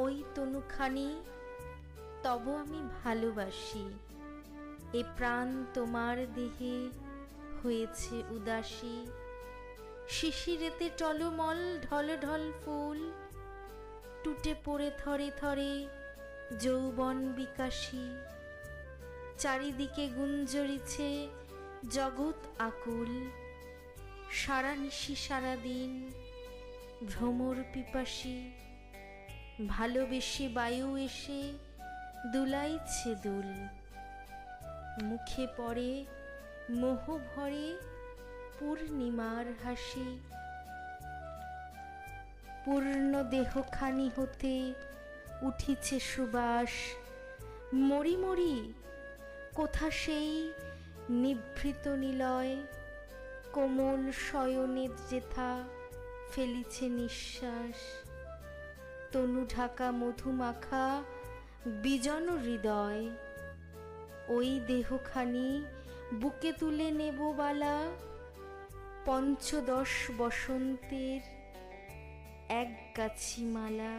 ওই তনুখানি তব আমি ভালোবাসি। এ প্রাণ তোমার দেহে হয়েছে উদাসী। শিশিরেতে টলমল ঢল ঢল ফুল, টুটে পড়ে থরে থরে যৌবন বিকাশী। চারিদিকে গুঞ্জরিছে জগৎ আকুল, সারা নিশি সারা দিন ভ্রমর পিপাসী। ভালোবেসে বায়ু এসে দুলাইছে দুল, মুখে পড়ে মোহ ভরে পূর্ণিমার হাসি। পূর্ণ দেহখানি হতে উঠিছে সুবাস, মরি মরি কোথা সেই নিভৃত নিলয়। কোমল শয়নে যেথা ফেলিছে নিঃশ্বাস, তনু ঢাকা মধুমাখা বিজন হৃদয়। ওই দেহখানি বুকে তুলে নেব বালা, পঞ্চদশ বসন্তের এক গাছি মালা।